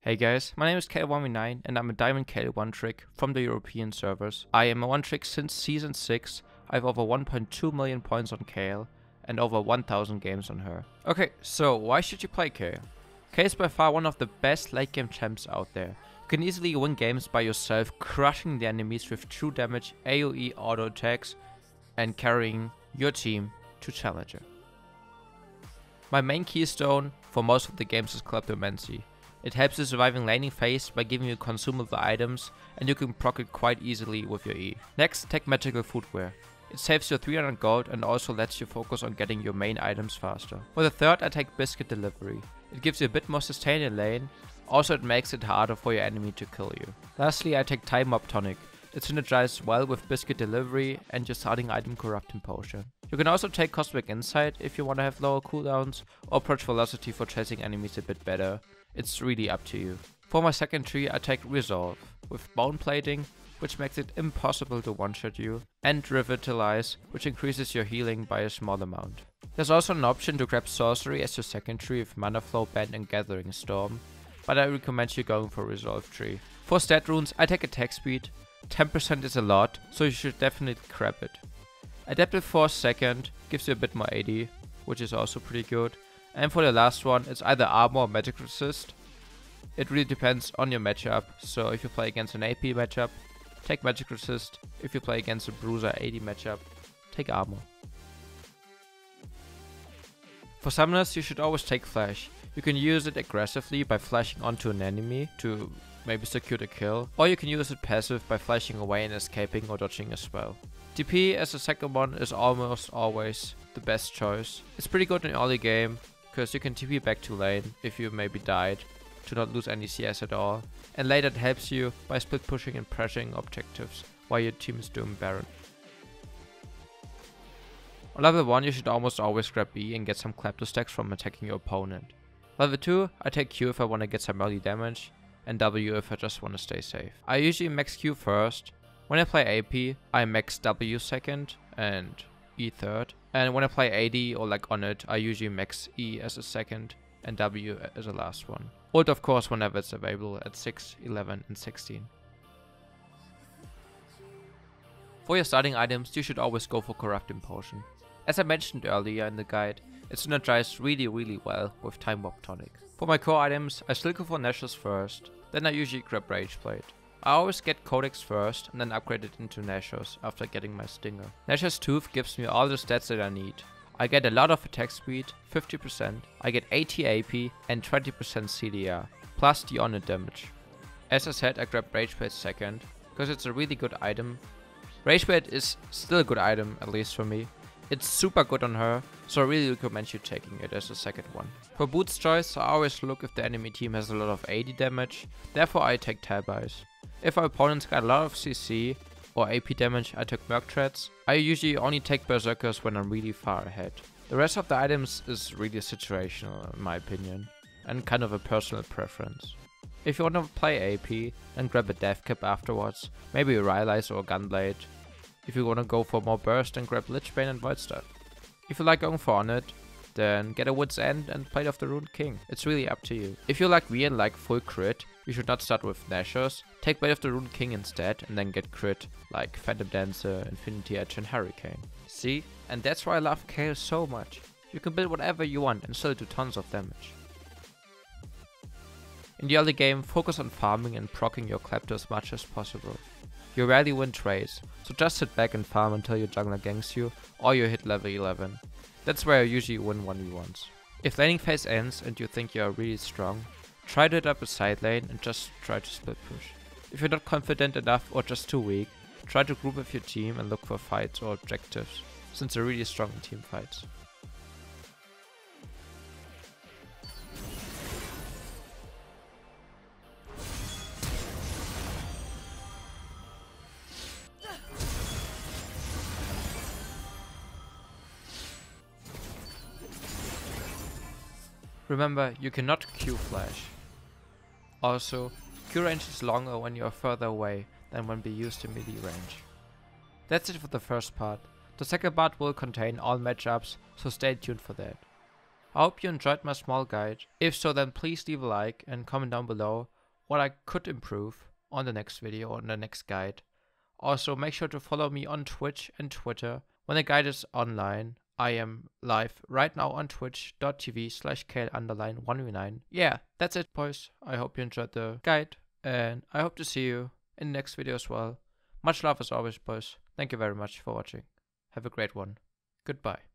Hey guys, my name is Kayle1v9 and I'm a Diamond Kayle one-trick from the European servers. I am a one-trick since Season 6, I have over 1.2 million points on Kayle and over 1000 games on her. Okay, so why should you play Kayle? Kayle is by far one of the best late game champs out there. You can easily win games by yourself, crushing the enemies with true damage, AoE auto attacks and carrying your team to Challenger. My main keystone for most of the games is Kleptomancy. It helps you surviving laning phase by giving you consumable items and you can proc it quite easily with your E. Next, take Magical Footwear. It saves you 300 gold and also lets you focus on getting your main items faster. For the third, I take Biscuit Delivery. It gives you a bit more sustain in lane, also it makes it harder for your enemy to kill you. Lastly, I take Time Mob Tonic. It synergizes well with Biscuit Delivery and your starting item Corrupting Potion. You can also take Cosmic Insight if you want to have lower cooldowns, or Approach Velocity for chasing enemies a bit better. It's really up to you. For my second tree, I take Resolve, with Bone Plating, which makes it impossible to one-shot you, and Revitalize, which increases your healing by a small amount. There's also an option to grab Sorcery as your second tree with Mana Flow, Bend and Gathering Storm, but I recommend you going for Resolve tree. For stat runes, I take Attack Speed. 10% is a lot, so you should definitely grab it. Adaptive Force second gives you a bit more AD, which is also pretty good. And for the last one, it's either Armor or Magic Resist. It really depends on your matchup, so if you play against an AP matchup, take Magic Resist. If you play against a Bruiser AD matchup, take Armor. For summoners, you should always take Flash. You can use it aggressively by flashing onto an enemy to maybe secure the kill, or you can use it passive by flashing away and escaping or dodging as well. TP as the second one is almost always the best choice. It's pretty good in early game, because you can TP back to lane if you maybe died, to not lose any CS at all. And later it helps you by split pushing and pressuring objectives while your team is doing Baron. On level 1 you should almost always grab B and get some Klepto stacks from attacking your opponent. Level 2 I take Q if I want to get some early damage, and W if I just want to stay safe. I usually max Q first. When I play AP, I max W second and E third. And when I play AD or like on it, I usually max E as a second and W as a last one. Ult of course whenever it's available at 6, 11 and 16. For your starting items, you should always go for Corrupting Potion. As I mentioned earlier in the guide, it synergizes really well with Time Mob Tonic. For my core items, I still go for Nashor's first, then I usually grab Rage Blade. I always get Codex first and then upgrade it into Nashor's after getting my Stinger. Nashor's Tooth gives me all the stats that I need. I get a lot of attack speed, 50%, I get 80 AP and 20% CDR, plus the on-hit damage. As I said, I grab Rage Blade second, because it's a really good item. Rage Blade is still a good item, at least for me. It's super good on her, so I really recommend you taking it as a second one. For Boots choice, I always look if the enemy team has a lot of AD damage, therefore I take Tab Eyes. If our opponents got a lot of CC or AP damage, I took Merc Treads. I usually only take Berserkers when I'm really far ahead. The rest of the items is really situational in my opinion, and kind of a personal preference. If you want to play AP, then grab a Death Cap afterwards, maybe a Rylai's or a Gunblade. If you want to go for more burst, then grab Lichbane and Void Staff. If you like going for on it, then get a Wit's End and Blade of the Rune King. It's really up to you. If you like me and like full crit, you should not start with Nashor's. Take Blade of the Rune King instead and then get crit like Phantom Dancer, Infinity Edge and Hurricane. See? And that's why I love Kayle so much. You can build whatever you want and still do tons of damage. In the early game, focus on farming and proccing your Klepto as much as possible. You rarely win trades, so just sit back and farm until your jungler ganks you or you hit level 11. That's where I usually win 1v1s. If laning phase ends and you think you are really strong, try to hit up a side lane and just try to split push. If you're not confident enough or just too weak, try to group with your team and look for fights or objectives, since they're really strong in team fights. Remember, you cannot Q flash. Also, Q range is longer when you are further away than when be used in melee range. That's it for the first part. The second part will contain all matchups, so stay tuned for that. I hope you enjoyed my small guide. If so, then please leave a like and comment down below what I could improve on the next video or on the next guide. Also, make sure to follow me on Twitch and Twitter. When the guide is online, I am live right now on twitch.tv/Kayle_1v9. Yeah, that's it, boys. I hope you enjoyed the guide, and I hope to see you in the next video as well. Much love as always, boys. Thank you very much for watching. Have a great one. Goodbye.